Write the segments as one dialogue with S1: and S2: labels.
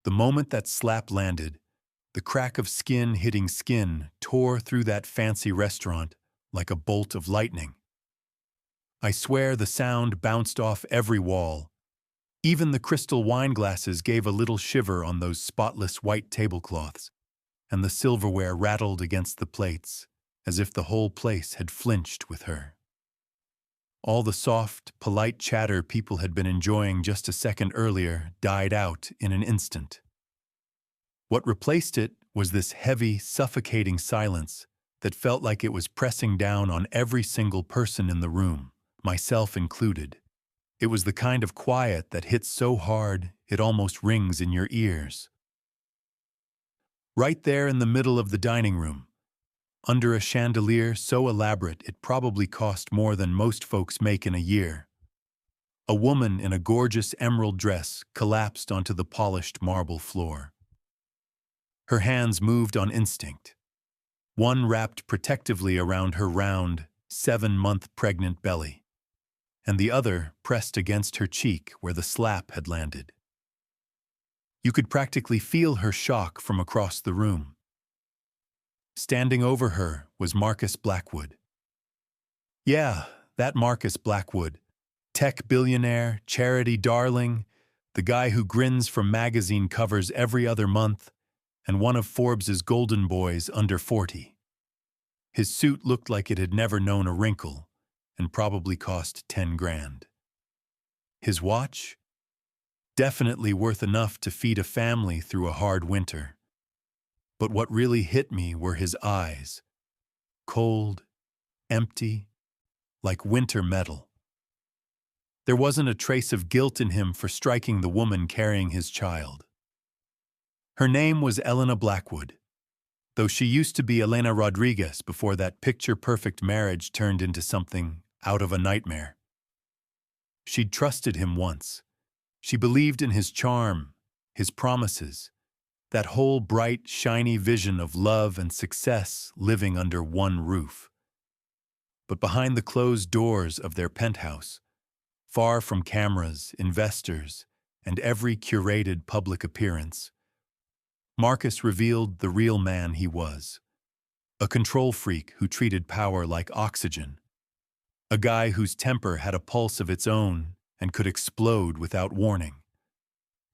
S1: The moment that slap landed, the crack of skin hitting skin tore through that fancy restaurant like a bolt of lightning. I swear the sound bounced off every wall. Even the crystal wine glasses gave a little shiver on those spotless white tablecloths, and the silverware rattled against the plates, as if the whole place had flinched with her. All the soft, polite chatter people had been enjoying just a second earlier died out in an instant. What replaced it was this heavy, suffocating silence that felt like it was pressing down on every single person in the room, myself included. It was the kind of quiet that hits so hard it almost rings in your ears. Right there in the middle of the dining room, under a chandelier so elaborate it probably cost more than most folks make in a year, a woman in a gorgeous emerald dress collapsed onto the polished marble floor. Her hands moved on instinct, one wrapped protectively around her round, 7-month pregnant belly, and the other pressed against her cheek where the slap had landed. You could practically feel her shock from across the room. Standing over her was Marcus Blackwood. Yeah, that Marcus Blackwood, tech billionaire, charity darling, the guy who grins from magazine covers every other month, and one of Forbes's golden boys under 40. His suit looked like it had never known a wrinkle, and probably cost 10 grand. His watch? Definitely worth enough to feed a family through a hard winter. But what really hit me were his eyes. Cold, empty, like winter metal. There wasn't a trace of guilt in him for striking the woman carrying his child. Her name was Elena Blackwood, though she used to be Elena Rodriguez before that picture-perfect marriage turned into something out of a nightmare. She'd trusted him once. She believed in his charm, his promises, that whole bright, shiny vision of love and success living under one roof. But behind the closed doors of their penthouse, far from cameras, investors, and every curated public appearance, Marcus revealed the real man he was. A control freak who treated power like oxygen. A guy whose temper had a pulse of its own and could explode without warning.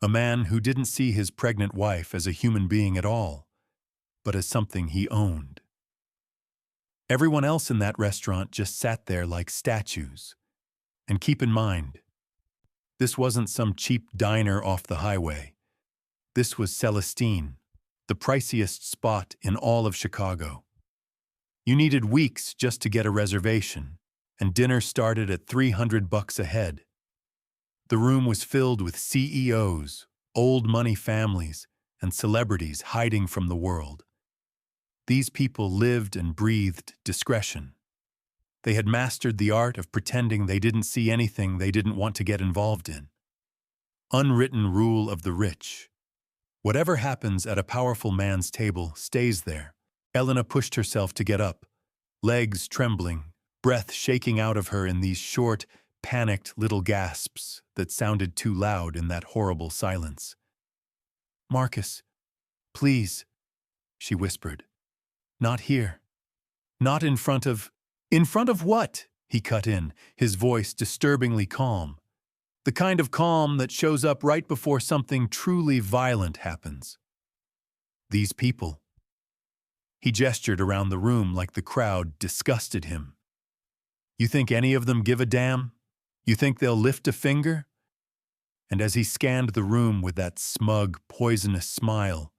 S1: A man who didn't see his pregnant wife as a human being at all, but as something he owned. Everyone else in that restaurant just sat there like statues. And keep in mind, this wasn't some cheap diner off the highway. This was Celestine, the priciest spot in all of Chicago. You needed weeks just to get a reservation, and dinner started at $300 a head. The room was filled with CEOs, old money families, and celebrities hiding from the world. These people lived and breathed discretion. They had mastered the art of pretending they didn't see anything they didn't want to get involved in. Unwritten rule of the rich. Whatever happens at a powerful man's table stays there. Elena pushed herself to get up, legs trembling, breath shaking out of her in these short, panicked little gasps that sounded too loud in that horrible silence. "Marcus, please," she whispered. "Not here. Not in front of—" "In front of what?" he cut in, his voice disturbingly calm. The kind of calm that shows up right before something truly violent happens. These people. He gestured around the room like the crowd disgusted him. You think any of them give a damn? You think they'll lift a finger? And as he scanned the room with that smug, poisonous smile,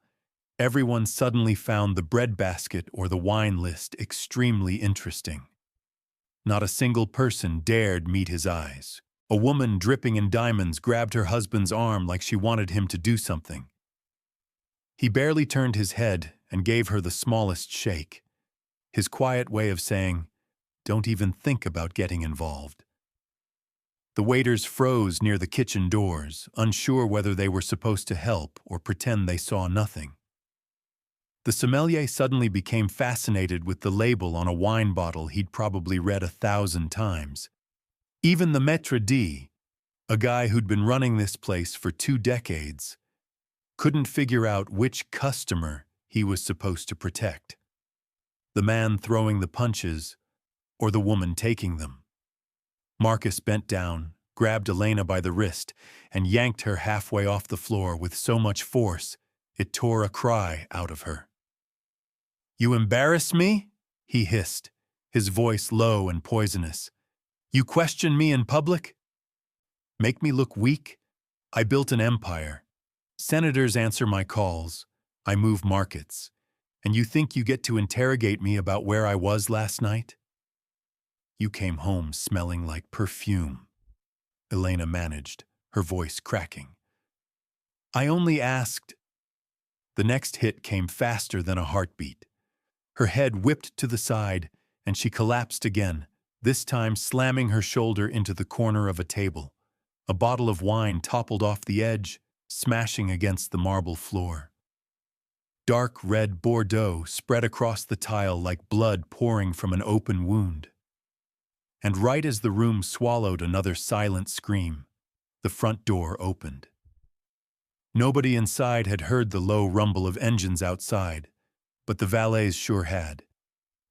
S1: everyone suddenly found the breadbasket or the wine list extremely interesting. Not a single person dared meet his eyes. A woman dripping in diamonds grabbed her husband's arm like she wanted him to do something. He barely turned his head and gave her the smallest shake, his quiet way of saying, "Don't even think about getting involved." The waiters froze near the kitchen doors, unsure whether they were supposed to help or pretend they saw nothing. The sommelier suddenly became fascinated with the label on a wine bottle he'd probably read 1,000 times. Even the maître d', a guy who'd been running this place for 2 decades, couldn't figure out which customer he was supposed to protect. The man throwing the punches or the woman taking them. Marcus bent down, grabbed Elena by the wrist, and yanked her halfway off the floor with so much force it tore a cry out of her. "You embarrass me?" he hissed, his voice low and poisonous. "You question me in public? Make me look weak? I built an empire. Senators answer my calls. I move markets. And you think you get to interrogate me about where I was last night? You came home smelling like perfume," Elena managed, her voice cracking. "I only asked—" The next hit came faster than a heartbeat. Her head whipped to the side, and she collapsed again, this time slamming her shoulder into the corner of a table. A bottle of wine toppled off the edge, smashing against the marble floor. Dark red Bordeaux spread across the tile like blood pouring from an open wound. And right as the room swallowed another silent scream, the front door opened. Nobody inside had heard the low rumble of engines outside, but the valets sure had.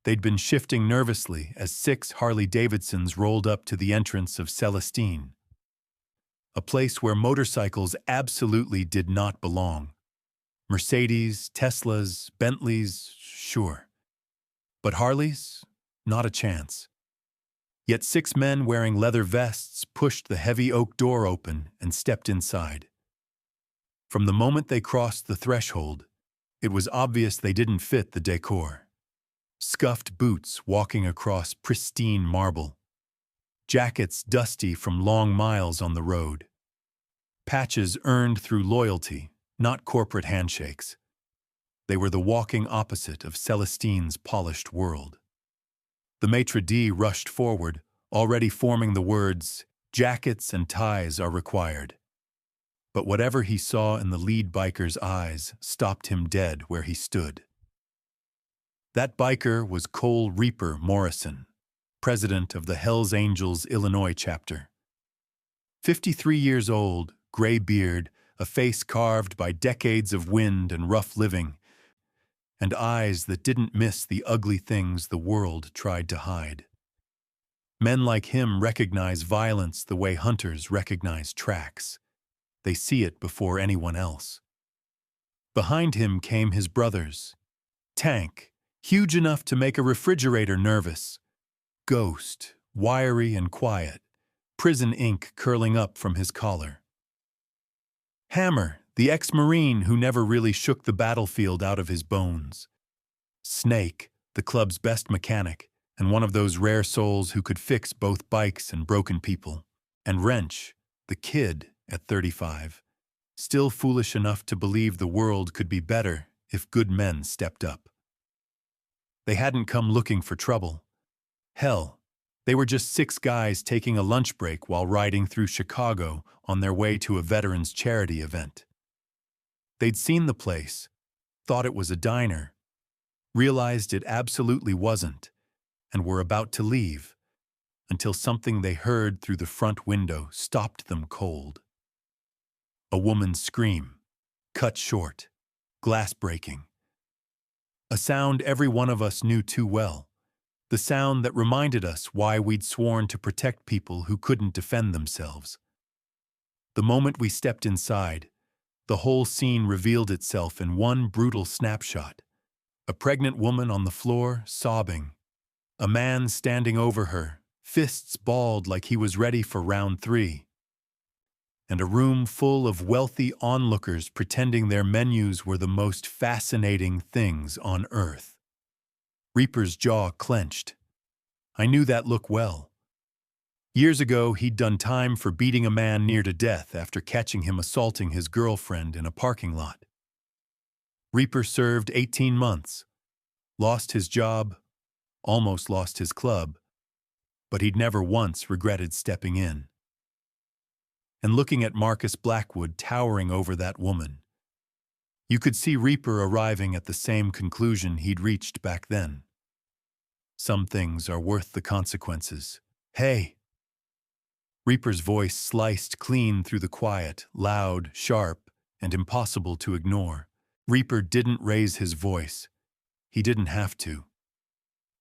S1: They'd been shifting nervously as 6 Harley-Davidsons rolled up to the entrance of Celestine, a place where motorcycles absolutely did not belong. Mercedes, Teslas, Bentleys, sure. But Harleys? Not a chance. Yet 6 men wearing leather vests pushed the heavy oak door open and stepped inside. From the moment they crossed the threshold, it was obvious they didn't fit the decor. Scuffed boots walking across pristine marble. Jackets dusty from long miles on the road. Patches earned through loyalty, not corporate handshakes. They were the walking opposite of Celestine's polished world. The maitre d' rushed forward, already forming the words, "Jackets and ties are required." But whatever he saw in the lead biker's eyes stopped him dead where he stood. That biker was Cole Reaper Morrison, president of the Hells Angels Illinois chapter. 53 years old, gray beard, a face carved by decades of wind and rough living, and eyes that didn't miss the ugly things the world tried to hide. Men like him recognize violence the way hunters recognize tracks. They see it before anyone else. Behind him came his brothers. Tank, huge enough to make a refrigerator nervous. Ghost, wiry and quiet, prison ink curling up from his collar. Hammer, the ex-Marine who never really shook the battlefield out of his bones. Snake, the club's best mechanic, and one of those rare souls who could fix both bikes and broken people. And Wrench, the kid at 35, still foolish enough to believe the world could be better if good men stepped up. They hadn't come looking for trouble. Hell, they were just 6 guys taking a lunch break while riding through Chicago on their way to a veterans charity event. They'd seen the place, thought it was a diner, realized it absolutely wasn't, and were about to leave, until something they heard through the front window stopped them cold. A woman's scream, cut short, glass breaking. A sound every one of us knew too well, the sound that reminded us why we'd sworn to protect people who couldn't defend themselves. The moment we stepped inside, the whole scene revealed itself in one brutal snapshot. A pregnant woman on the floor, sobbing. A man standing over her, fists balled like he was ready for round 3. And a room full of wealthy onlookers pretending their menus were the most fascinating things on earth. Reaper's jaw clenched. I knew that look well. Years ago, he'd done time for beating a man near to death after catching him assaulting his girlfriend in a parking lot. Reaper served 18 months, lost his job, almost lost his club, but he'd never once regretted stepping in. And looking at Marcus Blackwood towering over that woman, you could see Reaper arriving at the same conclusion he'd reached back then. Some things are worth the consequences. Hey! Reaper's voice sliced clean through the quiet, loud, sharp, and impossible to ignore. Reaper didn't raise his voice. He didn't have to.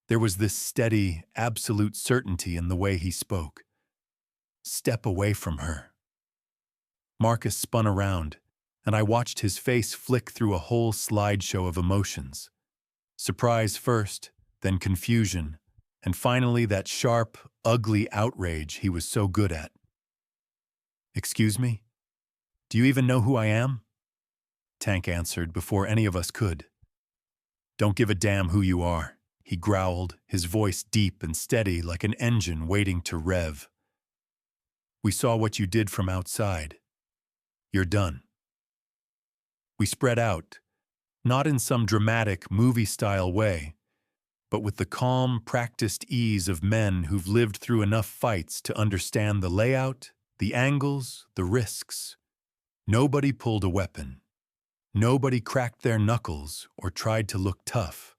S1: There was this steady, absolute certainty in the way he spoke. Step away from her. Marcus spun around, and I watched his face flick through a whole slideshow of emotions. Surprise first, then confusion, and finally that sharp, ugly outrage he was so good at. "Excuse me? Do you even know who I am?" Tank answered before any of us could. "Don't give a damn who you are," he growled, his voice deep and steady like an engine waiting to rev. "We saw what you did from outside. You're done." We spread out, not in some dramatic, movie-style way, but with the calm, practiced ease of men who've lived through enough fights to understand the layout, the angles, the risks. Nobody pulled a weapon. Nobody cracked their knuckles or tried to look tough.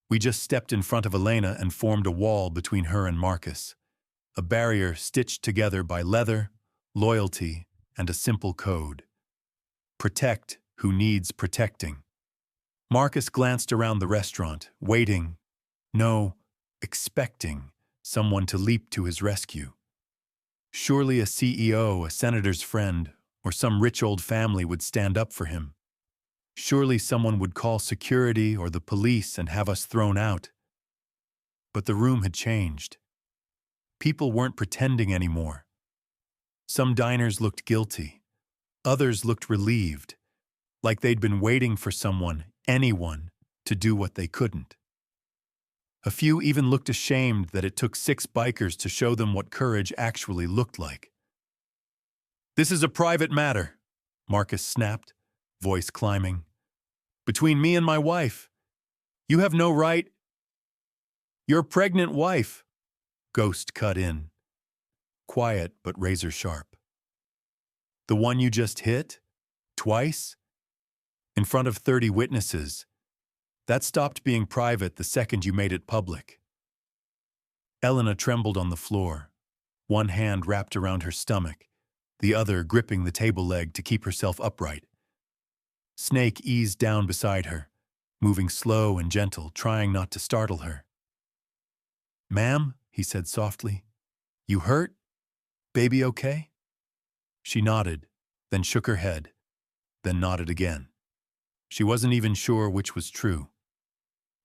S1: We just stepped in front of Elena and formed a wall between her and Marcus, a barrier stitched together by leather, loyalty, and a simple code. Protect who needs protecting. Marcus glanced around the restaurant, waiting, no, expecting someone to leap to his rescue. Surely a CEO, a senator's friend, or some rich old family would stand up for him. Surely someone would call security or the police and have us thrown out. But the room had changed. People weren't pretending anymore. Some diners looked guilty. Others looked relieved, like they'd been waiting for someone, anyone, to do what they couldn't. A few even looked ashamed that it took 6 bikers to show them what courage actually looked like. "This is a private matter," Marcus snapped, voice climbing. "Between me and my wife. You have no right—" "Your pregnant wife," Ghost cut in. Quiet but razor sharp. "The one you just hit? Twice? In front of 30 witnesses. That stopped being private the second you made it public." Elena trembled on the floor, one hand wrapped around her stomach, the other gripping the table leg to keep herself upright. Snake eased down beside her, moving slow and gentle, trying not to startle her. "Ma'am," he said softly, "you hurt? Baby okay?" She nodded, then shook her head, then nodded again. She wasn't even sure which was true.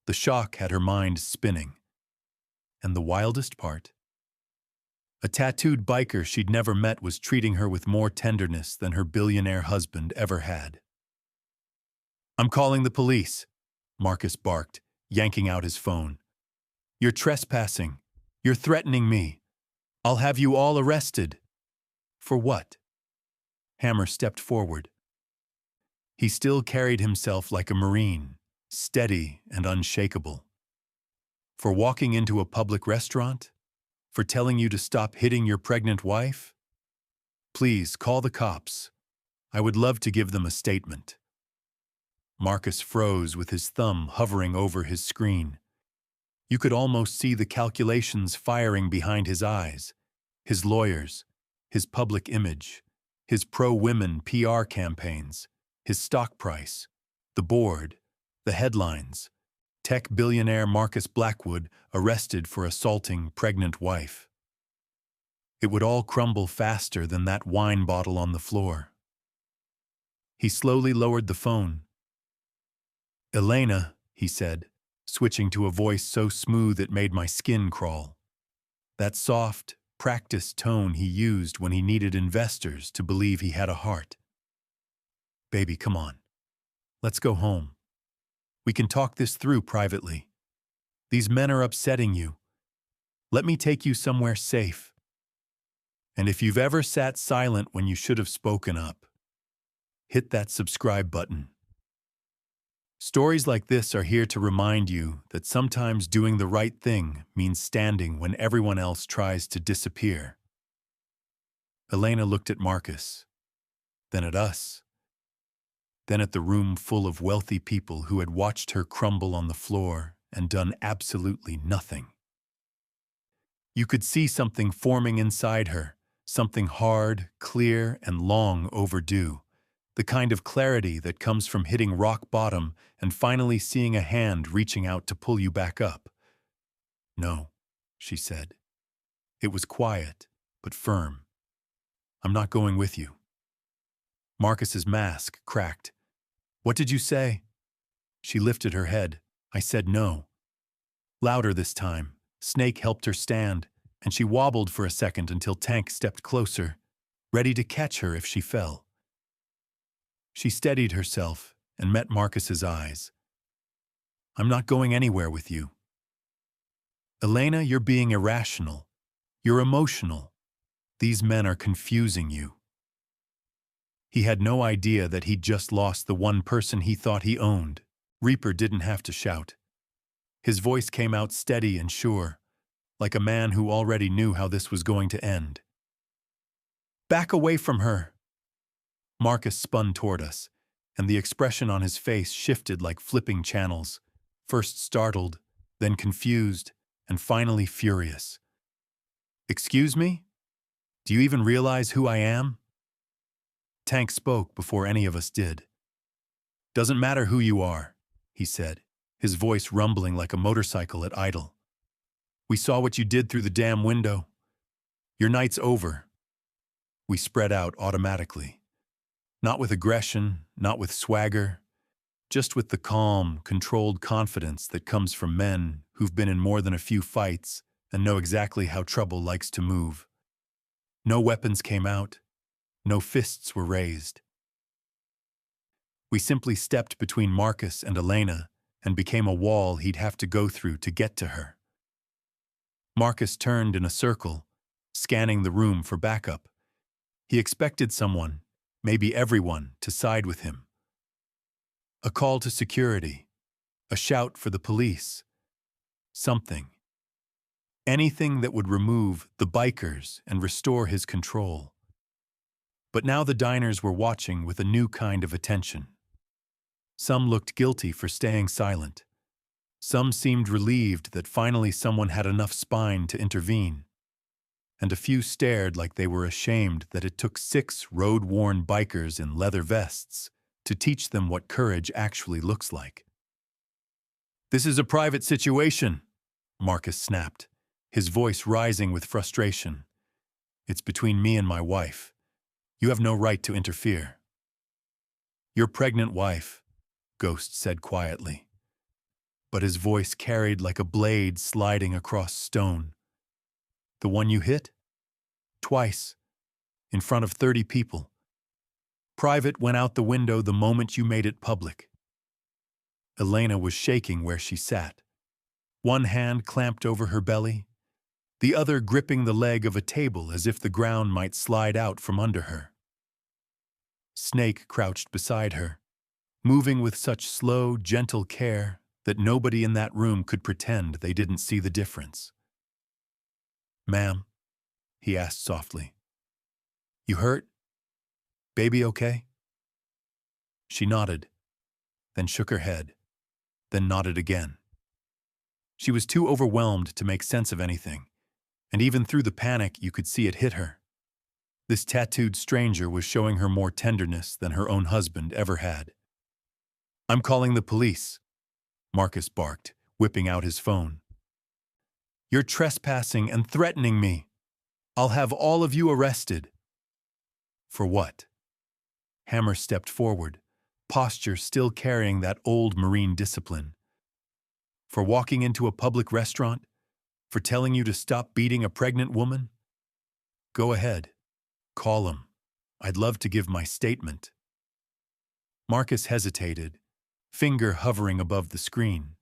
S1: The shock had her mind spinning. And the wildest part? A tattooed biker she'd never met was treating her with more tenderness than her billionaire husband ever had. "I'm calling the police," Marcus barked, yanking out his phone. "You're trespassing. You're threatening me. I'll have you all arrested." "For what?" Hammer stepped forward. He still carried himself like a Marine, steady and unshakable. "For walking into a public restaurant? For telling you to stop hitting your pregnant wife? Please, call the cops. I would love to give them a statement." Marcus froze with his thumb hovering over his screen. You could almost see the calculations firing behind his eyes. His lawyers, his public image, his pro-women PR campaigns, his stock price, the board, the headlines. Tech billionaire Marcus Blackwood arrested for assaulting pregnant wife. It would all crumble faster than that wine bottle on the floor. He slowly lowered the phone. "Elena," he said, switching to a voice so smooth it made my skin crawl. That soft, practiced tone he used when he needed investors to believe he had a heart. "Baby, come on. Let's go home. We can talk this through privately. These men are upsetting you. Let me take you somewhere safe. And if you've ever sat silent when you should have spoken up, hit that subscribe button." Stories like this are here to remind you that sometimes doing the right thing means standing when everyone else tries to disappear. Elena looked at Marcus, then at us, then at the room full of wealthy people who had watched her crumble on the floor and done absolutely nothing. You could see something forming inside her, something hard, clear, and long overdue, the kind of clarity that comes from hitting rock bottom and finally seeing a hand reaching out to pull you back up. "No," she said. It was quiet, but firm. "I'm not going with you." Marcus's mask cracked. "What did you say?" She lifted her head. "I said no." Louder this time, Snake helped her stand, and she wobbled for a second until Tank stepped closer, ready to catch her if she fell. She steadied herself and met Marcus's eyes. "I'm not going anywhere with you." "Elena, you're being irrational. You're emotional. These men are confusing you." He had no idea that he'd just lost the one person he thought he owned. Reaper didn't have to shout. His voice came out steady and sure, like a man who already knew how this was going to end. "Back away from her." Marcus spun toward us, and the expression on his face shifted like flipping channels, first startled, then confused, and finally furious. "Excuse me? Do you even realize who I am?" Tank spoke before any of us did. "Doesn't matter who you are," he said, his voice rumbling like a motorcycle at idle. "We saw what you did through the damn window. Your night's over." We spread out automatically. Not with aggression, not with swagger, just with the calm, controlled confidence that comes from men who've been in more than a few fights and know exactly how trouble likes to move. No weapons came out. No fists were raised. We simply stepped between Marcus and Elena and became a wall he'd have to go through to get to her. Marcus turned in a circle, scanning the room for backup. He expected someone, maybe everyone, to side with him. A call to security, a shout for the police, something. Anything that would remove the bikers and restore his control. But now the diners were watching with a new kind of attention. Some looked guilty for staying silent. Some seemed relieved that finally someone had enough spine to intervene. And a few stared like they were ashamed that it took 6 road-worn bikers in leather vests to teach them what courage actually looks like. "This is a private situation," Marcus snapped, his voice rising with frustration. "It's between me and my wife. You have no right to interfere." "Your pregnant wife," Ghost said quietly. But his voice carried like a blade sliding across stone. "The one you hit? Twice. In front of 30 people. Private went out the window the moment you made it public." Elena was shaking where she sat. One hand clamped over her belly, the other gripping the leg of a table as if the ground might slide out from under her. Snake crouched beside her, moving with such slow, gentle care that nobody in that room could pretend they didn't see the difference. "Ma'am," he asked softly, "you hurt? Baby okay?" She nodded, then shook her head, then nodded again. She was too overwhelmed to make sense of anything, and even through the panic you could see it hit her. This tattooed stranger was showing her more tenderness than her own husband ever had. "I'm calling the police," Marcus barked, whipping out his phone. "You're trespassing and threatening me. I'll have all of you arrested." "For what?" Hammer stepped forward, posture still carrying that old Marine discipline. "For walking into a public restaurant? For telling you to stop beating a pregnant woman? Go ahead. Call him. I'd love to give my statement." Marcus hesitated, finger hovering above the screen.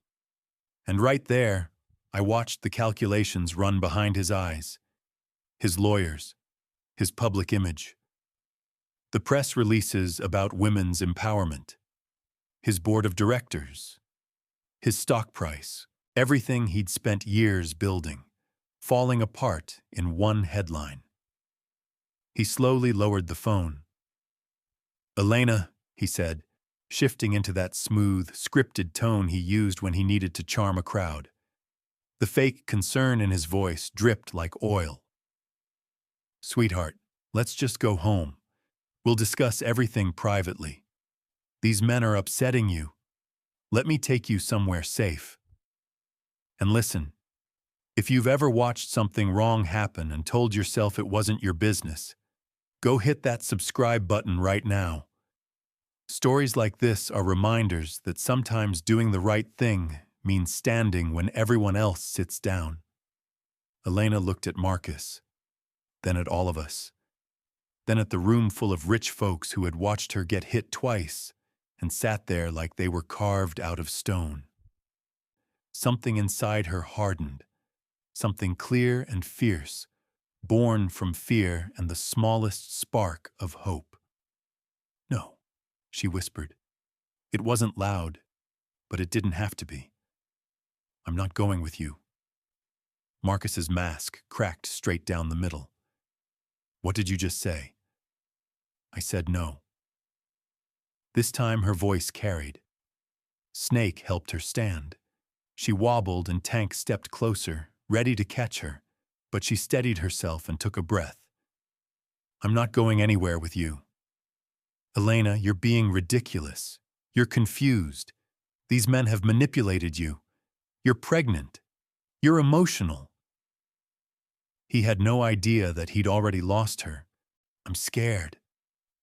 S1: And right there, I watched the calculations run behind his eyes. His lawyers, his public image. The press releases about women's empowerment. His board of directors. His stock price. Everything he'd spent years building, falling apart in one headline. He slowly lowered the phone. "Elena," he said, shifting into that smooth, scripted tone he used when he needed to charm a crowd. The fake concern in his voice dripped like oil. "Sweetheart, let's just go home. We'll discuss everything privately. These men are upsetting you. Let me take you somewhere safe. And listen, if you've ever watched something wrong happen and told yourself it wasn't your business, go hit that subscribe button right now. Stories like this are reminders that sometimes doing the right thing means standing when everyone else sits down. Elena looked at Marcus, then at all of us, then at the room full of rich folks who had watched her get hit twice and sat there like they were carved out of stone. Something inside her hardened, something clear and fierce, born from fear and the smallest spark of hope. "No," she whispered. It wasn't loud, but it didn't have to be. "I'm not going with you." Marcus's mask cracked straight down the middle. "What did you just say?" "I said no." This time her voice carried. Snake helped her stand. She wobbled and Tank stepped closer, ready to catch her, but she steadied herself and took a breath. "I'm not going anywhere with you." "Elena, you're being ridiculous. You're confused. These men have manipulated you. You're pregnant. You're emotional." He had no idea that he'd already lost her. "I'm scared,"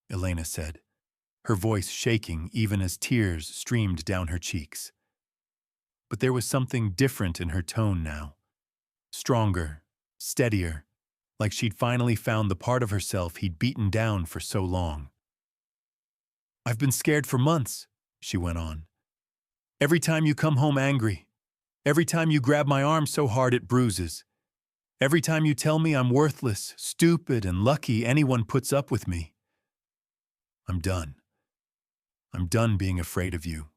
S1: Elena said, her voice shaking even as tears streamed down her cheeks. But there was something different in her tone now. Stronger, steadier, like she'd finally found the part of herself he'd beaten down for so long. "I've been scared for months," she went on. "Every time you come home angry, every time you grab my arm so hard it bruises, every time you tell me I'm worthless, stupid, and lucky anyone puts up with me. I'm done. I'm done being afraid of you."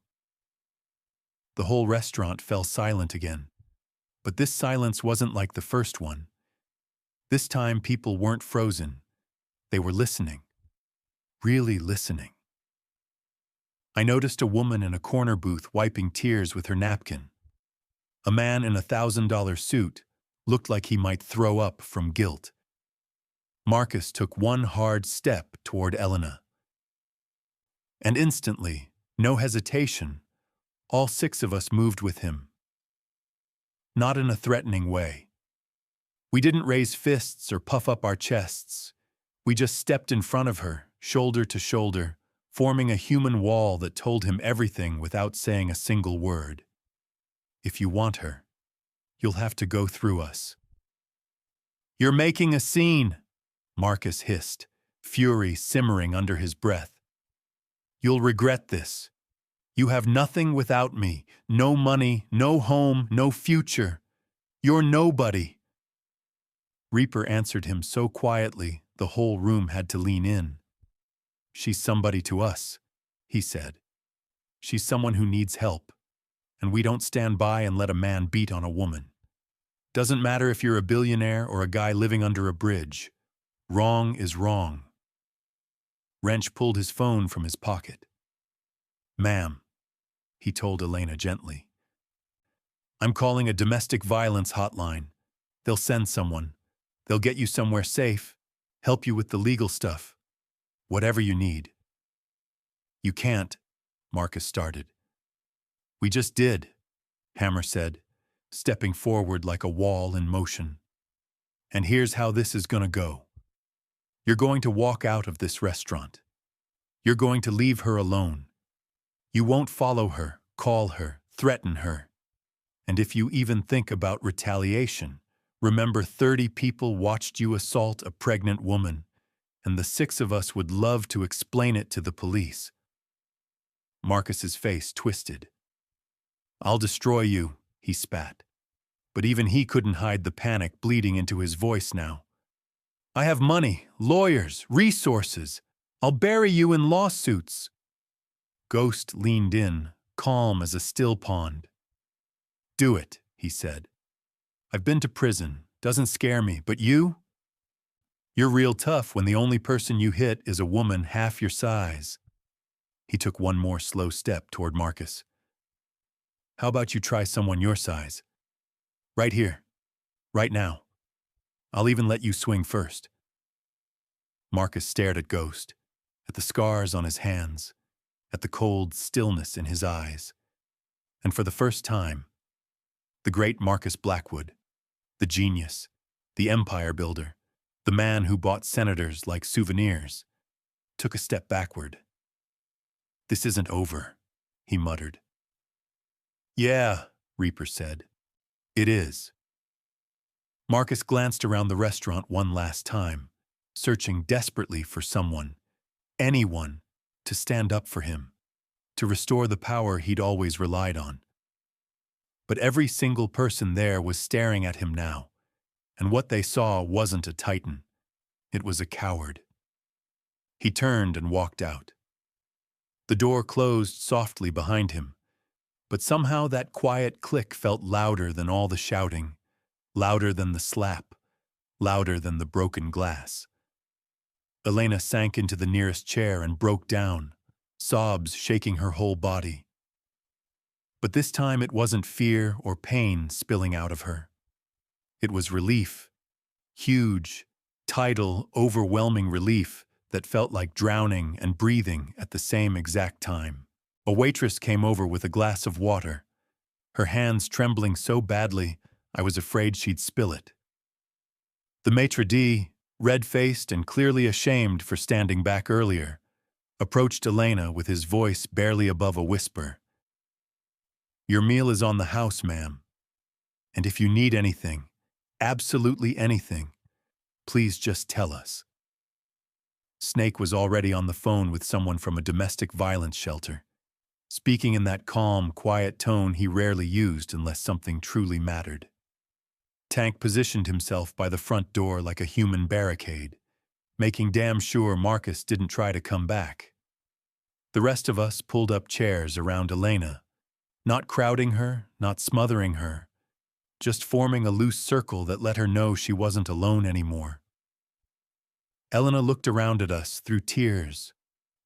S1: The whole restaurant fell silent again. But this silence wasn't like the first one. This time people weren't frozen. They were listening. Really listening. I noticed a woman in a corner booth wiping tears with her napkin. A man in a $1,000 suit looked like he might throw up from guilt. Marcus took one hard step toward Elena. And instantly, no hesitation, all 6 of us moved with him. Not in a threatening way. We didn't raise fists or puff up our chests. We just stepped in front of her, shoulder to shoulder, forming a human wall that told him everything without saying a single word. "If you want her, you'll have to go through us." "You're making a scene," Marcus hissed, fury simmering under his breath. "You'll regret this. You have nothing without me. No money, no home, no future. You're nobody." Reaper answered him so quietly the whole room had to lean in. "She's somebody to us," he said. "She's someone who needs help, and we don't stand by and let a man beat on a woman. Doesn't matter if you're a billionaire or a guy living under a bridge. Wrong is wrong." Wrench pulled his phone from his pocket. "Ma'am," he told Elena gently. "I'm calling a domestic violence hotline. They'll send someone. They'll get you somewhere safe, help you with the legal stuff. Whatever you need." "You can't," Marcus started. "We just did," Hammer said, stepping forward like a wall in motion. "And here's how this is gonna go. You're going to walk out of this restaurant. You're going to leave her alone. You won't follow her, call her, threaten her. And if you even think about retaliation, remember 30 people watched you assault a pregnant woman, and the 6 of us would love to explain it to the police." Marcus's face twisted. "I'll destroy you," he spat. But even he couldn't hide the panic bleeding into his voice now. "I have money, lawyers, resources. I'll bury you in lawsuits." Ghost leaned in, calm as a still pond. "Do it," he said. "I've been to prison. Doesn't scare me. But you? You're real tough when the only person you hit is a woman half your size." He took one more slow step toward Marcus. "How about you try someone your size? Right here. Right now. I'll even let you swing first." Marcus stared at Ghost, at the scars on his hands, at the cold stillness in his eyes. And for the first time, the great Marcus Blackwood, the genius, the empire builder, the man who bought senators like souvenirs, took a step backward. "This isn't over," he muttered. "Yeah," Reaper said. "It is." Marcus glanced around the restaurant one last time, searching desperately for someone, anyone, to stand up for him, to restore the power he'd always relied on. But every single person there was staring at him now, and what they saw wasn't a titan. It was a coward. He turned and walked out. The door closed softly behind him, but somehow that quiet click felt louder than all the shouting, louder than the slap, louder than the broken glass. Elena sank into the nearest chair and broke down, sobs shaking her whole body. But this time it wasn't fear or pain spilling out of her. It was relief, huge, tidal, overwhelming relief that felt like drowning and breathing at the same exact time. A waitress came over with a glass of water, her hands trembling so badly I was afraid she'd spill it. The maitre d', red-faced and clearly ashamed for standing back earlier, approached Elena with his voice barely above a whisper. "Your meal is on the house, ma'am. And if you need anything, absolutely anything, please just tell us." Snake was already on the phone with someone from a domestic violence shelter, speaking in that calm, quiet tone he rarely used unless something truly mattered. Tank positioned himself by the front door like a human barricade, making damn sure Marcus didn't try to come back. The rest of us pulled up chairs around Elena, not crowding her, not smothering her, just forming a loose circle that let her know she wasn't alone anymore. Elena looked around at us through tears,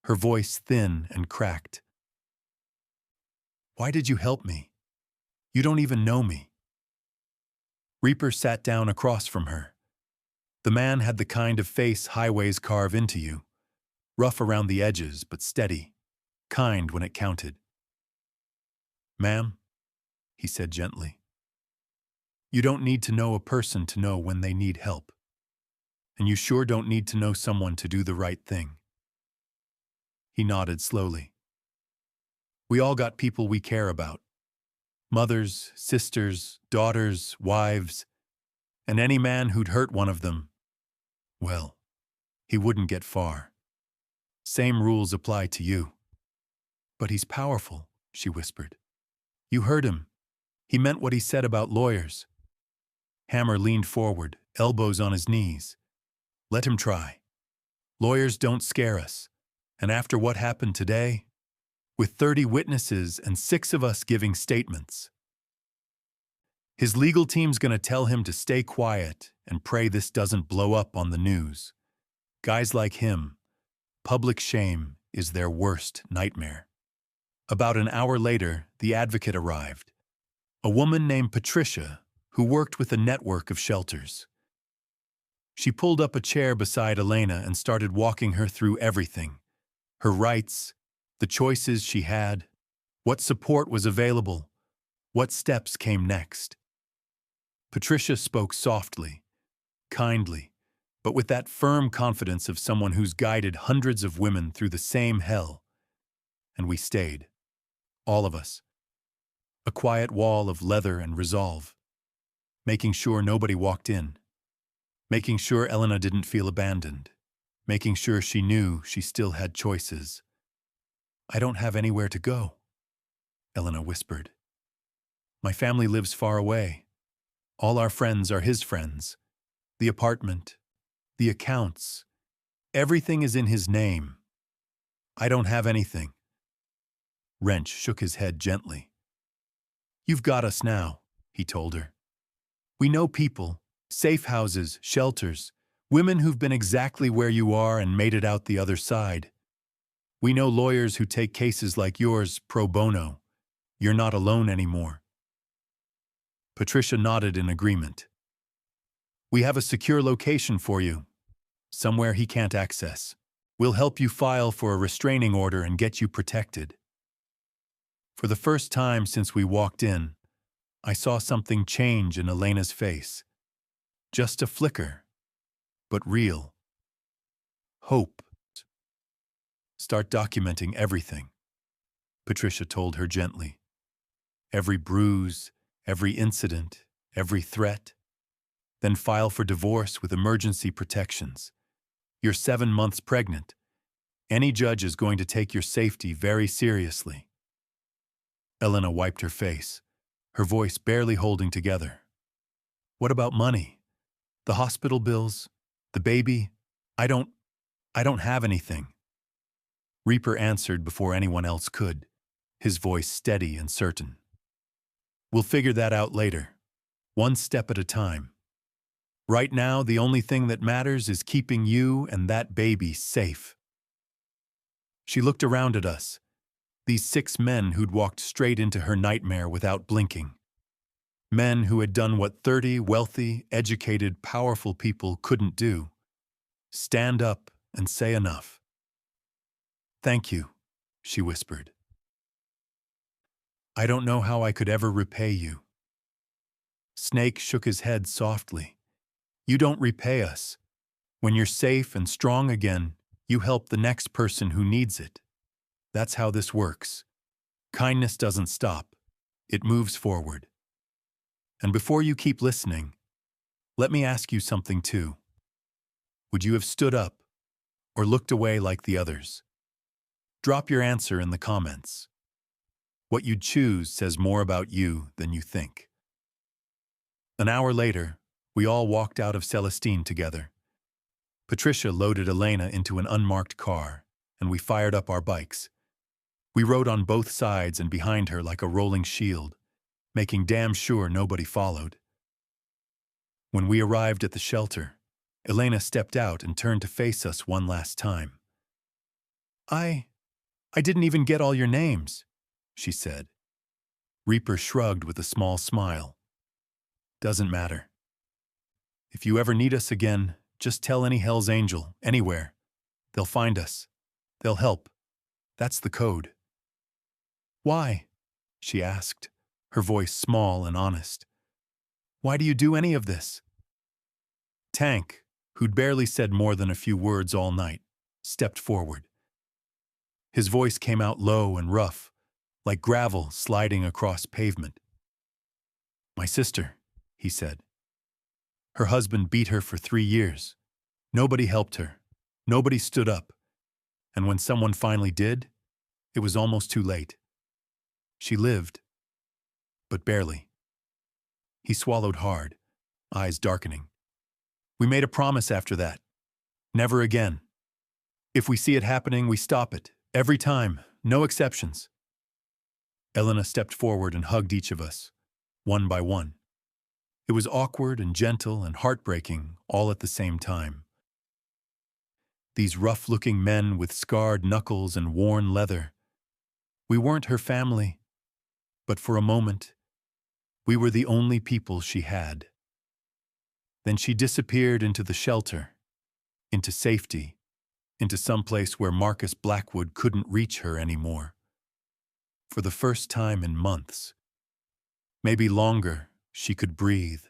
S1: her voice thin and cracked. "Why did you help me? You don't even know me." Reaper sat down across from her. The man had the kind of face highways carve into you, rough around the edges but steady, kind when it counted. "Ma'am," he said gently, "you don't need to know a person to know when they need help. And you sure don't need to know someone to do the right thing." He nodded slowly. "We all got people we care about. Mothers, sisters, daughters, wives, and any man who'd hurt one of them, well, he wouldn't get far. Same rules apply to you." "But he's powerful," she whispered. "You heard him. He meant what he said about lawyers." Hammer leaned forward, elbows on his knees. "Let him try. Lawyers don't scare us. And after what happened today, with 30 witnesses and 6 of us giving statements, his legal team's gonna tell him to stay quiet and pray this doesn't blow up on the news. Guys like him, public shame is their worst nightmare." About an hour later, the advocate arrived, a woman named Patricia who worked with a network of shelters. She pulled up a chair beside Elena and started walking her through everything: her rights, the choices she had, what support was available, what steps came next. Patricia spoke softly, kindly, but with that firm confidence of someone who's guided hundreds of women through the same hell. And we stayed. All of us. A quiet wall of leather and resolve, making sure nobody walked in, making sure Elena didn't feel abandoned, making sure she knew she still had choices. "I don't have anywhere to go," Elena whispered. "My family lives far away. All our friends are his friends. The apartment, the accounts, everything is in his name. I don't have anything." Wrench shook his head gently. "You've got us now," he told her. "We know people, safe houses, shelters, women who've been exactly where you are and made it out the other side. We know lawyers who take cases like yours pro bono. You're not alone anymore." Patricia nodded in agreement. "We have a secure location for you, somewhere he can't access." We'll help you file for a restraining order and get you protected. For the first time since we walked in, I saw something change in Elena's face. Just a flicker, but real. Hope. Start documenting everything, Patricia told her gently. Every bruise, every incident, every threat. Then file for divorce with emergency protections. You're 7 months pregnant. Any judge is going to take your safety very seriously. Elena wiped her face, her voice barely holding together. What about money? The hospital bills? The baby? I don't have anything. Reaper answered before anyone else could, his voice steady and certain. We'll figure that out later, one step at a time. Right now, the only thing that matters is keeping you and that baby safe. She looked around at us, these 6 men who'd walked straight into her nightmare without blinking. Men who had done what 30 wealthy, educated, powerful people couldn't do. Stand up and say enough. Thank you, she whispered. I don't know how I could ever repay you. Snake shook his head softly. You don't repay us. When you're safe and strong again, you help the next person who needs it. That's how this works. Kindness doesn't stop. It moves forward. And before you keep listening, let me ask you something too. Would you have stood up or looked away like the others? Drop your answer in the comments. What you'd choose says more about you than you think. An hour later, we all walked out of Celestine together. Patricia loaded Elena into an unmarked car, and we fired up our bikes. We rode on both sides and behind her like a rolling shield, making damn sure nobody followed. When we arrived at the shelter, Elena stepped out and turned to face us one last time. I didn't even get all your names, she said. Reaper shrugged with a small smile. Doesn't matter. If you ever need us again, just tell any Hell's Angel, anywhere. They'll find us. They'll help. That's the code. Why? She asked, her voice small and honest. Why do you do any of this? Tank, who'd barely said more than a few words all night, stepped forward. His voice came out low and rough, like gravel sliding across pavement. My sister, he said. Her husband beat her for 3 years. Nobody helped her. Nobody stood up. And when someone finally did, it was almost too late. She lived, but barely. He swallowed hard, eyes darkening. We made a promise after that. Never again. If we see it happening, we stop it. Every time. No exceptions. Elena stepped forward and hugged each of us, one by one. It was awkward and gentle and heartbreaking all at the same time. These rough-looking men with scarred knuckles and worn leather. We weren't her family, but for a moment, we were the only people she had. Then she disappeared into the shelter, into safety, into some place where Marcus Blackwood couldn't reach her anymore. For the first time in months, maybe longer, she could breathe.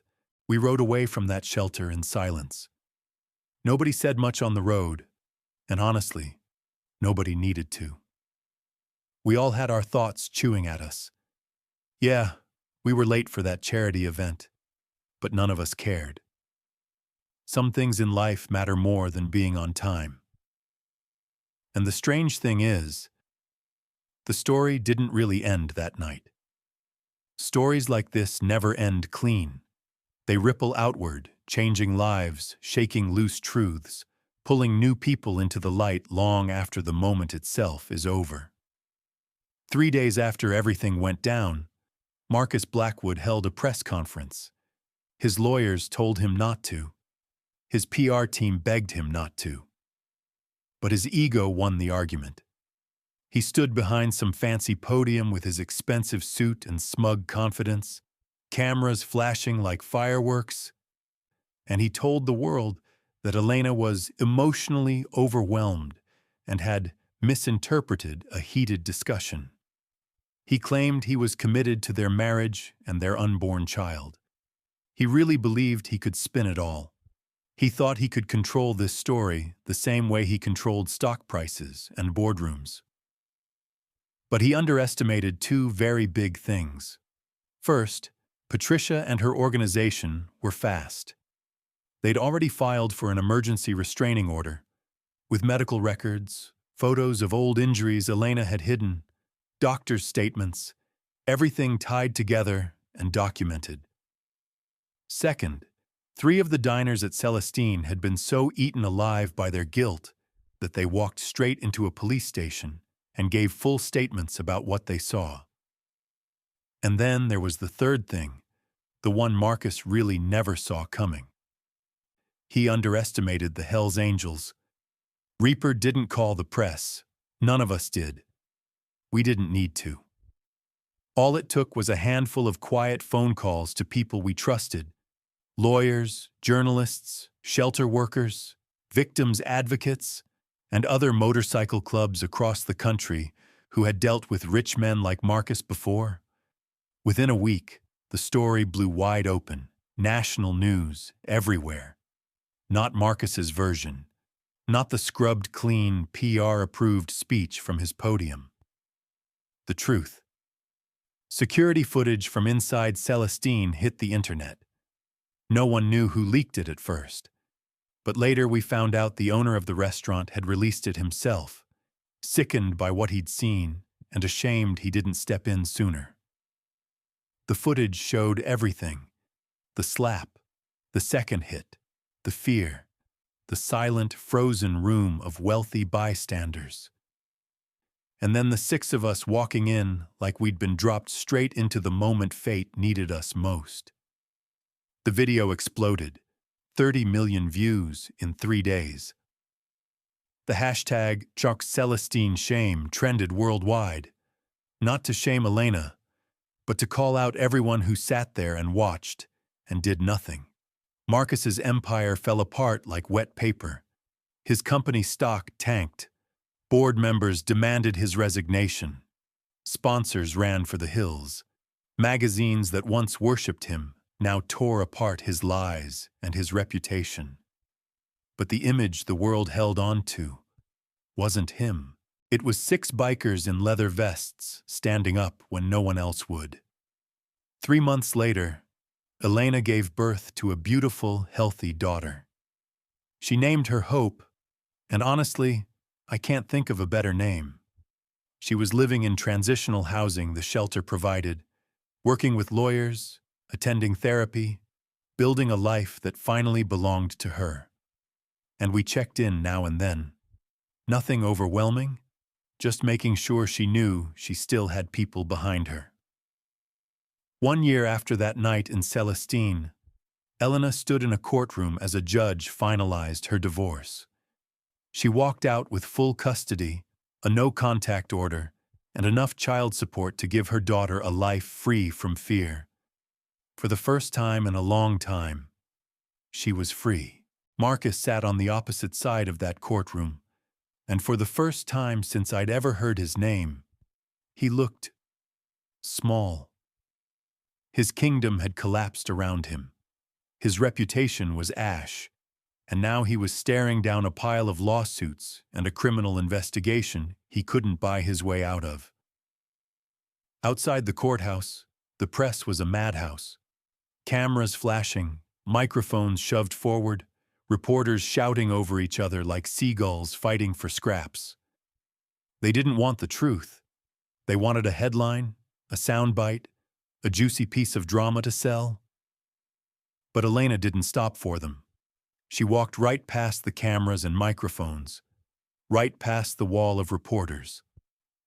S1: We rode away from that shelter in silence. Nobody said much on the road, and honestly, nobody needed to. We all had our thoughts chewing at us. Yeah, we were late for that charity event, but none of us cared. Some things in life matter more than being on time. And the strange thing is, the story didn't really end that night. Stories like this never end clean. They ripple outward, changing lives, shaking loose truths, pulling new people into the light long after the moment itself is over. 3 days after everything went down, Marcus Blackwood held a press conference. His lawyers told him not to. His PR team begged him not to. But his ego won the argument. He stood behind some fancy podium with his expensive suit and smug confidence, cameras flashing like fireworks, and he told the world that Elena was emotionally overwhelmed and had misinterpreted a heated discussion. He claimed he was committed to their marriage and their unborn child. He really believed he could spin it all. He thought he could control this story the same way he controlled stock prices and boardrooms. But he underestimated two very big things. First, Patricia and her organization were fast. They'd already filed for an emergency restraining order, with medical records, photos of old injuries Elena had hidden, doctors' statements, everything tied together and documented. Second, 3 of the diners at Celestine had been so eaten alive by their guilt that they walked straight into a police station and gave full statements about what they saw. And then there was the third thing, the one Marcus really never saw coming. He underestimated the Hells Angels. Reaper didn't call the press. None of us did. We didn't need to. All it took was a handful of quiet phone calls to people we trusted: lawyers, journalists, shelter workers, victims' advocates, and other motorcycle clubs across the country who had dealt with rich men like Marcus before. Within a week, the story blew wide open, national news, everywhere. Not Marcus's version, not the scrubbed clean, PR-approved speech from his podium. The truth. Security footage from inside Celestine hit the internet. No one knew who leaked it at first, but later we found out the owner of the restaurant had released it himself, sickened by what he'd seen and ashamed he didn't step in sooner. The footage showed everything: the slap, the second hit, the fear, the silent, frozen room of wealthy bystanders. And then the 6 of us walking in like we'd been dropped straight into the moment fate needed us most. The video exploded, 30 million views in 3 days. The hashtag #CelestineShame trended worldwide, not to shame Elena, but to call out everyone who sat there and watched and did nothing. Marcus's empire fell apart like wet paper. His company stock tanked. Board members demanded his resignation. Sponsors ran for the hills. Magazines that once worshipped him now tore apart his lies and his reputation. But the image the world held on to wasn't him. It was 6 bikers in leather vests standing up when no one else would. 3 months later, Elena gave birth to a beautiful, healthy daughter. She named her Hope, and honestly, I can't think of a better name. She was living in transitional housing the shelter provided, working with lawyers, attending therapy, building a life that finally belonged to her. And we checked in now and then. Nothing overwhelming, just making sure she knew she still had people behind her. 1 year after that night in Celestine, Elena stood in a courtroom as a judge finalized her divorce. She walked out with full custody, a no-contact order, and enough child support to give her daughter a life free from fear. For the first time in a long time, she was free. Marcus sat on the opposite side of that courtroom, and for the first time since I'd ever heard his name, he looked small. His kingdom had collapsed around him. His reputation was ash, and now he was staring down a pile of lawsuits and a criminal investigation he couldn't buy his way out of. Outside the courthouse, the press was a madhouse. Cameras flashing, microphones shoved forward, reporters shouting over each other like seagulls fighting for scraps. They didn't want the truth. They wanted a headline, a soundbite, a juicy piece of drama to sell. But Elena didn't stop for them. She walked right past the cameras and microphones, right past the wall of reporters,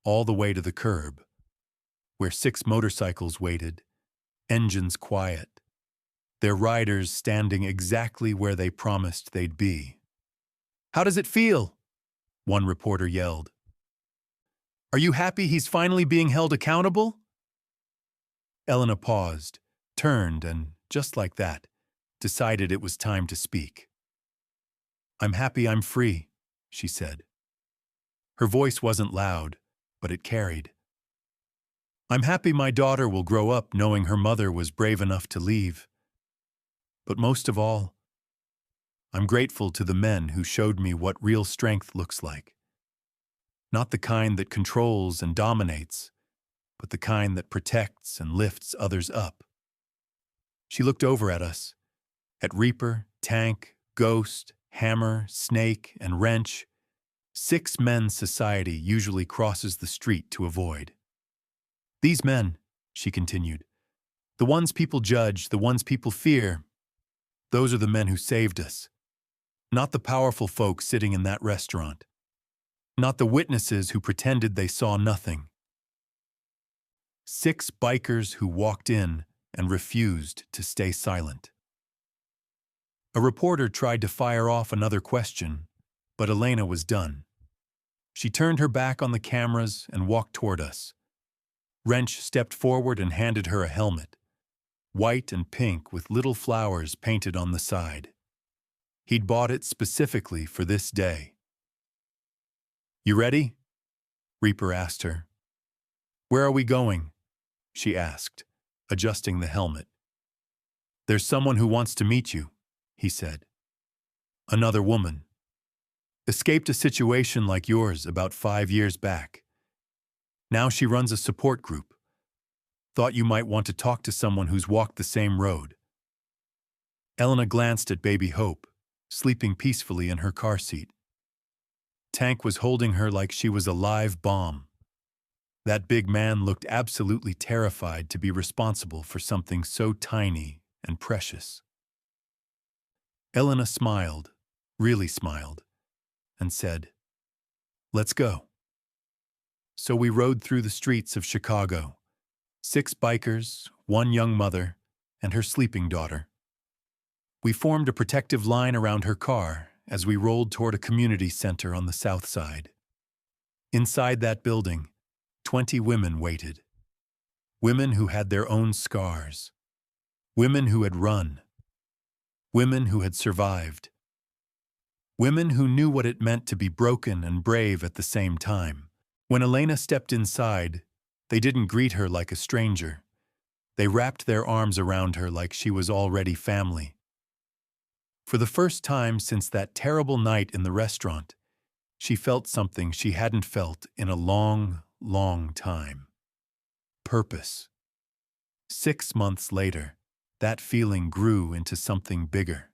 S1: all the way to the curb, where 6 motorcycles waited, engines quiet, their riders standing exactly where they promised they'd be. "How does it feel?" one reporter yelled. "Are you happy he's finally being held accountable?" Elena paused, turned, and, just like that, decided it was time to speak. "I'm happy I'm free," she said. Her voice wasn't loud, but it carried. I'm happy my daughter will grow up knowing her mother was brave enough to leave. But most of all, I'm grateful to the men who showed me what real strength looks like. Not the kind that controls and dominates, but the kind that protects and lifts others up. She looked over at us, at Reaper, Tank, Ghost, Hammer, Snake, and Wrench. 6 men society usually crosses the street to avoid. These men, she continued, the ones people judge, the ones people fear, those are the men who saved us. Not the powerful folk sitting in that restaurant. Not the witnesses who pretended they saw nothing. 6 bikers who walked in and refused to stay silent. A reporter tried to fire off another question, but Elena was done. She turned her back on the cameras and walked toward us. Wrench stepped forward and handed her a helmet, white and pink with little flowers painted on the side. He'd bought it specifically for this day. You ready? Reaper asked her. Where are we going? She asked, adjusting the helmet. There's someone who wants to meet you, he said. Another woman. Escaped a situation like yours about 5 years back. Now she runs a support group. Thought you might want to talk to someone who's walked the same road. Elena glanced at baby Hope, sleeping peacefully in her car seat. Tank was holding her like she was a live bomb. That big man looked absolutely terrified to be responsible for something so tiny and precious. Elena smiled, really smiled, and said, Let's go. So we rode through the streets of Chicago. 6 bikers, 1 young mother, and her sleeping daughter. We formed a protective line around her car as we rolled toward a community center on the south side. Inside that building, 20 women waited. Women who had their own scars. Women who had run. Women who had survived. Women who knew what it meant to be broken and brave at the same time. When Elena stepped inside, they didn't greet her like a stranger. They wrapped their arms around her like she was already family. For the first time since that terrible night in the restaurant, she felt something she hadn't felt in a long, long time. Purpose. 6 months later, that feeling grew into something bigger.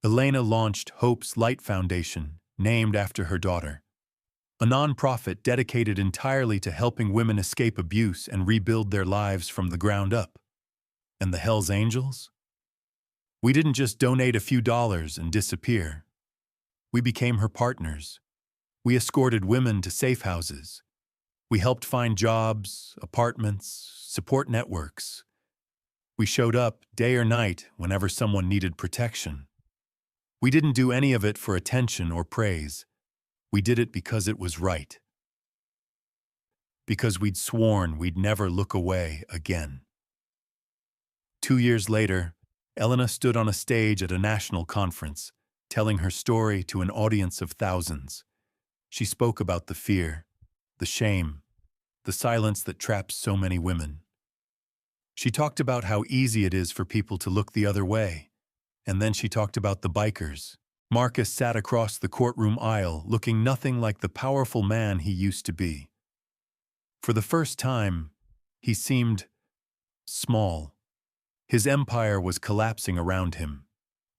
S1: Elena launched Hope's Light Foundation, named after her daughter, a nonprofit dedicated entirely to helping women escape abuse and rebuild their lives from the ground up. And the Hells Angels? We didn't just donate a few dollars and disappear. We became her partners. We escorted women to safe houses. We helped find jobs, apartments, support networks. We showed up day or night whenever someone needed protection. We didn't do any of it for attention or praise. We did it because it was right. Because we'd sworn we'd never look away again. 2 years later, Elena stood on a stage at a national conference, telling her story to an audience of thousands. She spoke about the fear, the shame, the silence that traps so many women. She talked about how easy it is for people to look the other way. And then she talked about the bikers. Marcus sat across the courtroom aisle, looking nothing like the powerful man he used to be. For the first time, he seemed small. His empire was collapsing around him,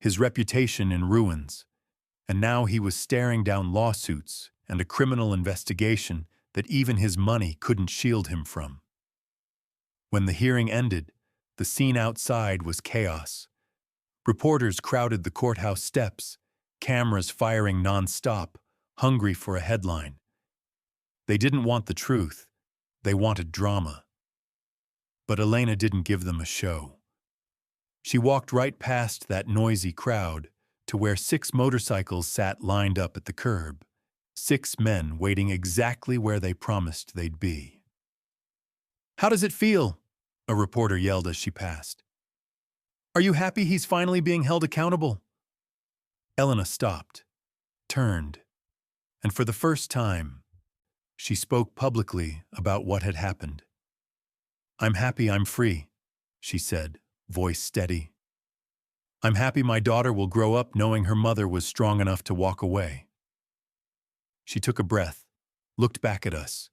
S1: his reputation in ruins, and now he was staring down lawsuits and a criminal investigation that even his money couldn't shield him from. When the hearing ended, the scene outside was chaos. Reporters crowded the courthouse steps, cameras firing non-stop, hungry for a headline. They didn't want the truth. They wanted drama. But Elena didn't give them a show. She walked right past that noisy crowd to where 6 motorcycles sat lined up at the curb, 6 men waiting exactly where they promised they'd be. "How does it feel?" a reporter yelled as she passed. "Are you happy he's finally being held accountable?" Elena stopped, turned. And for the first time, she spoke publicly about what had happened. "I'm happy I'm free," she said, voice steady. "I'm happy my daughter will grow up knowing her mother was strong enough to walk away." She took a breath, looked back at us.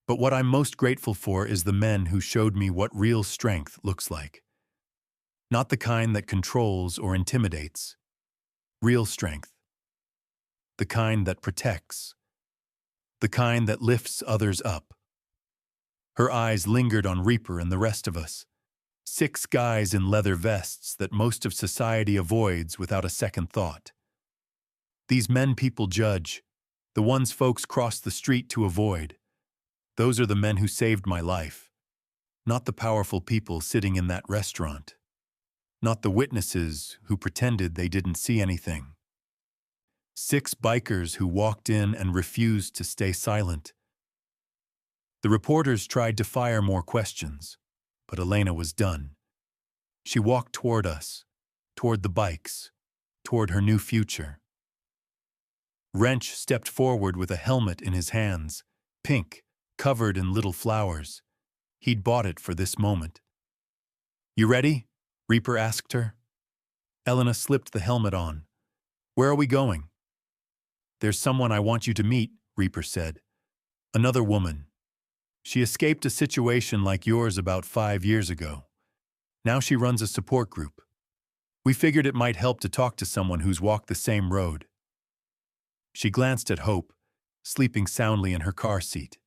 S1: "But what I'm most grateful for is the men who showed me what real strength looks like. Not the kind that controls or intimidates. Real strength. The kind that protects. The kind that lifts others up." Her eyes lingered on Reaper and the rest of us. 6 guys in leather vests that most of society avoids without a second thought. These men people judge, the ones folks cross the street to avoid. Those are the men who saved my life. Not the powerful people sitting in that restaurant. Not the witnesses who pretended they didn't see anything. 6 bikers who walked in and refused to stay silent. The reporters tried to fire more questions, but Elena was done. She walked toward us, toward the bikes, toward her new future. Wrench stepped forward with a helmet in his hands, pink, covered in little flowers. He'd bought it for this moment. "You ready?" Reaper asked her. Elena slipped the helmet on. "Where are we going?" "There's someone I want you to meet," Reaper said. "Another woman. She escaped a situation like yours about 5 years ago. Now she runs a support group. We figured it might help to talk to someone who's walked the same road." She glanced at Hope, sleeping soundly in her car seat.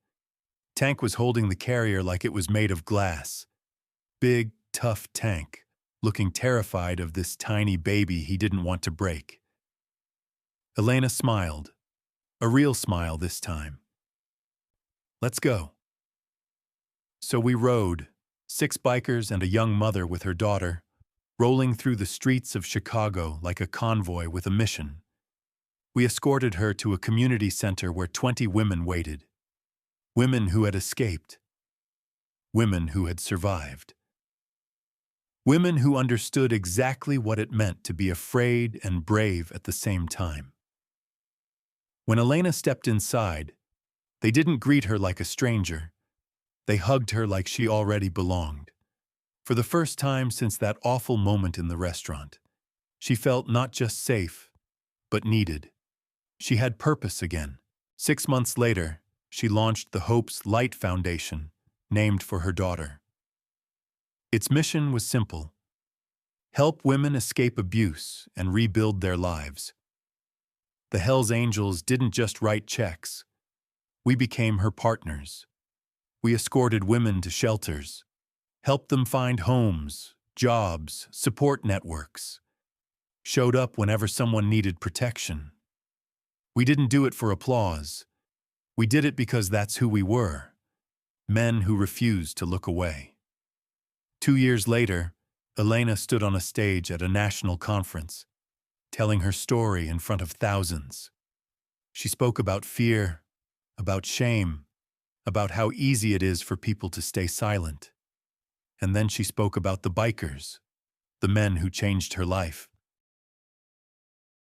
S1: Tank was holding the carrier like it was made of glass. Big, tough Tank, looking terrified of this tiny baby he didn't want to break. Elena smiled. A real smile this time. "Let's go." So we rode, 6 bikers and a young mother with her daughter, rolling through the streets of Chicago like a convoy with a mission. We escorted her to a community center where 20 women waited. Women who had escaped. Women who had survived. Women who understood exactly what it meant to be afraid and brave at the same time. When Elena stepped inside, they didn't greet her like a stranger. They hugged her like she already belonged. For the first time since that awful moment in the restaurant, she felt not just safe, but needed. She had purpose again. 6 months later, she launched the Hope's Light Foundation, named for her daughter. Its mission was simple: help women escape abuse and rebuild their lives. The Hells Angels didn't just write checks. We became her partners. We escorted women to shelters, helped them find homes, jobs, support networks. Showed up whenever someone needed protection. We didn't do it for applause. We did it because that's who we were. Men who refused to look away. 2 years later, Elena stood on a stage at a national conference, telling her story in front of thousands. She spoke about fear, about shame, about how easy it is for people to stay silent. And then she spoke about the bikers, the men who changed her life.